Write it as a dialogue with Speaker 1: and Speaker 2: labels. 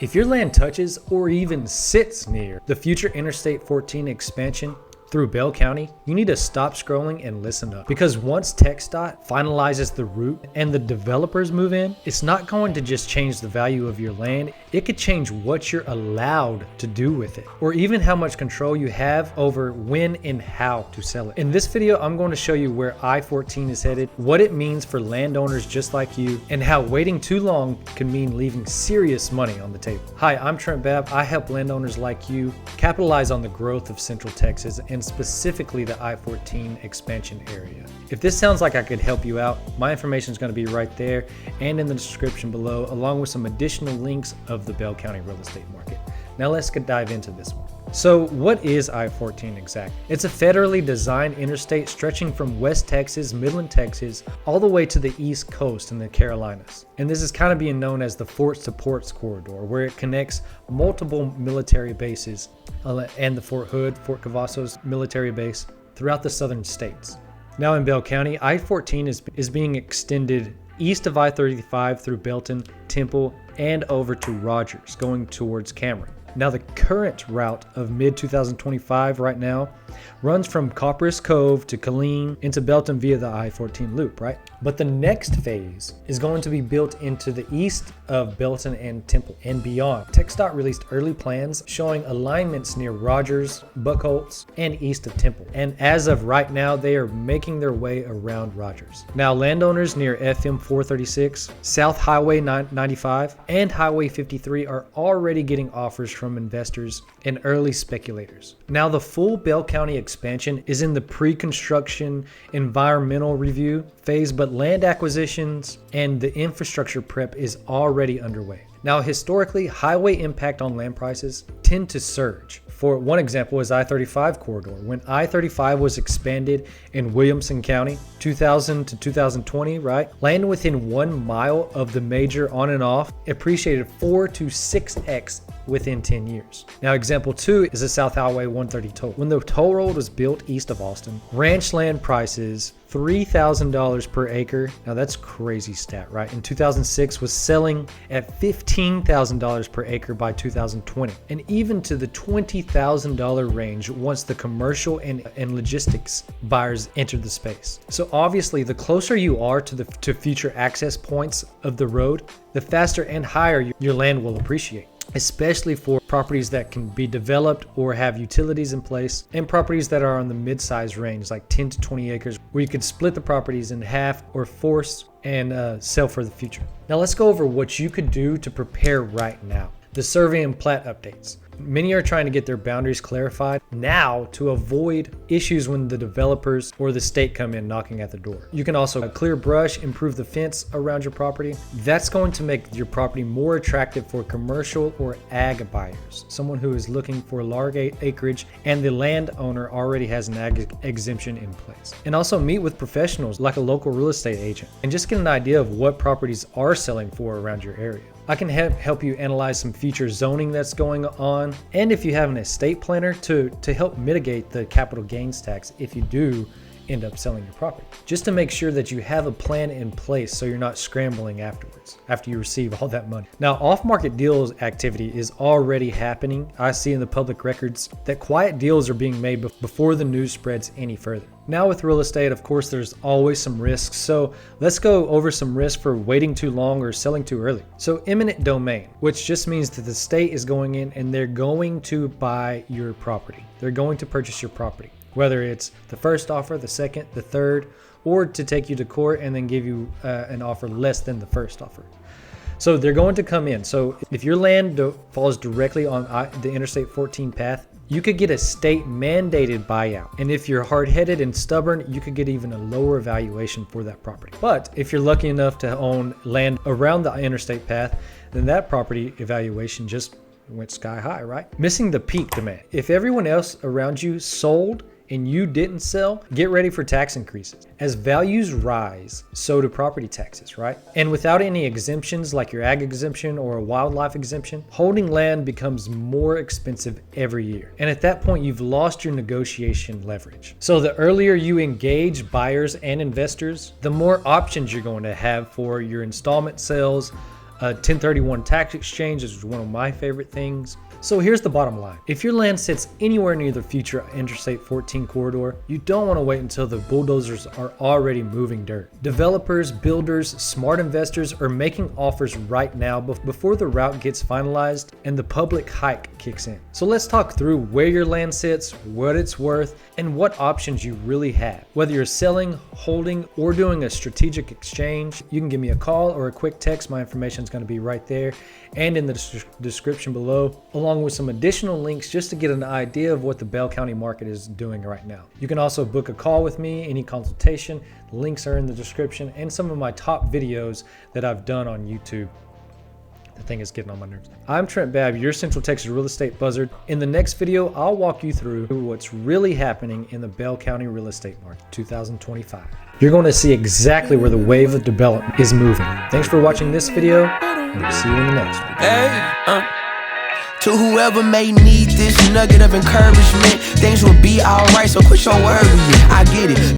Speaker 1: If your land touches or even sits near the future Interstate 14 expansion through Bell County, you need to stop scrolling and listen up. Because once TxDOT finalizes the route and the developers move in, it's not going to just change the value of your land, it could change what you're allowed to do with it, or even how much control you have over when and how to sell it. In this video, I'm going to show you where I-14 is headed, what it means for landowners just like you, and how waiting too long can mean leaving serious money on the table. Hi, I'm Trent Babb. I help landowners like you capitalize on the growth of Central Texas and specifically the I-14 expansion area. If this sounds like I could help you out, my information is going to be right there and in the description below, along with some additional links of the Bell County real estate market. Now let's dive into this one. So what is I-14 exactly? It's a federally designed interstate stretching from West Texas, Midland, Texas, all the way to the East Coast in the Carolinas. And this is kind of being known as the Forts to Ports corridor, where it connects multiple military bases and the Fort Hood, Fort Cavazos military base throughout the southern states. Now in Bell County, I-14 is being extended east of I-35 through Belton, Temple, and over to Rogers, going towards Cameron. Now the current route of mid-2025 right now runs from Copperas Cove to Killeen into Belton via the I-14 loop, right? But the next phase is going to be built into the east of Belton and Temple and beyond. TxDOT released early plans showing alignments near Rogers, Buckholtz, and east of Temple. And as of right now, they are making their way around Rogers. Now landowners near FM 436, South Highway 95, and Highway 53 are already getting offers from investors and early speculators. Now the full Bell County expansion is in the pre-construction environmental review phase, but land acquisitions and the infrastructure prep is already underway. Now historically, highway impact on land prices tend to surge. For one example is I-35 corridor. When I-35 was expanded in Williamson County, 2000 to 2020, right? Land within 1 mile of the major on and off appreciated 4 to 6x within 10 years. Now example 2 is the South Highway 130 toll. When the toll road was built east of Austin, ranch land prices $3,000 per acre. Now that's crazy stat, right? In 2006 was selling at $15,000 per acre by 2020, and even to the $20,000 range once the commercial and logistics buyers entered the space. So obviously, the closer you are to future access points of the road, the faster and higher your land will appreciate, especially for properties that can be developed or have utilities in place, and properties that are on the mid-size range, like 10 to 20 acres, where you could split the properties in half or force and sell for the future. Now let's go over what you could do to prepare right now. The survey and plat updates. Many are trying to get their boundaries clarified now to avoid issues when the developers or the state come in knocking at the door. You can also clear brush, improve the fence around your property. That's going to make your property more attractive for commercial or ag buyers, someone who is looking for large acreage and the landowner already has an ag exemption in place. And also meet with professionals like a local real estate agent and just get an idea of what properties are selling for around your area. I can help you analyze some future zoning that's going on, and if you have an estate planner to help mitigate the capital gains tax if you do end up selling your property, just to make sure that you have a plan in place so you're not scrambling afterwards after you receive all that money. Now, off-market deals activity is already happening. I see in the public records that quiet deals are being made before the news spreads any further. Now with real estate, of course, there's always some risks. So let's go over some risks for waiting too long or selling too early. So eminent domain, which just means that the state is going in and they're going to buy your property. They're going to purchase your property, whether it's the first offer, the second, the third, or to take you to court and then give you an offer less than the first offer. So they're going to come in. So if your land falls directly on the Interstate 14 path, you could get a state mandated buyout. And if you're hard-headed and stubborn, you could get even a lower valuation for that property. But if you're lucky enough to own land around the interstate path, then that property evaluation just went sky high, right? Missing the peak demand. If everyone else around you sold and you didn't sell, get ready for tax increases. As values rise, so do property taxes, right? And without any exemptions like your ag exemption or a wildlife exemption, holding land becomes more expensive every year. And at that point, you've lost your negotiation leverage. So the earlier you engage buyers and investors, the more options you're going to have for your installment sales, 1031 tax exchange is one of my favorite things. So here's the bottom line. If your land sits anywhere near the future Interstate 14 corridor, you don't want to wait until the bulldozers are already moving dirt. Developers, builders, smart investors are making offers right now before the route gets finalized and the public hike kicks in. So let's talk through where your land sits, what it's worth, and what options you really have. Whether you're selling, holding, or doing a strategic exchange, you can give me a call or a quick text. My information is going to be right there and in the description below, along with some additional links just to get an idea of what the Bell County market is doing right now. You can also book a call with me, any consultation. The links are in the description, and some of my top videos that I've done on YouTube. The thing is getting on my nerves. I'm Trent Babb, your Central Texas real estate buzzard. In the next video, I'll walk you through what's really happening in the Bell County real estate market 2025. You're going to see exactly where the wave of development is moving. Thanks for watching this video, and we'll see you in the next video.
Speaker 2: To whoever may need this nugget of encouragement, things will be alright, so quit your worry, I get it.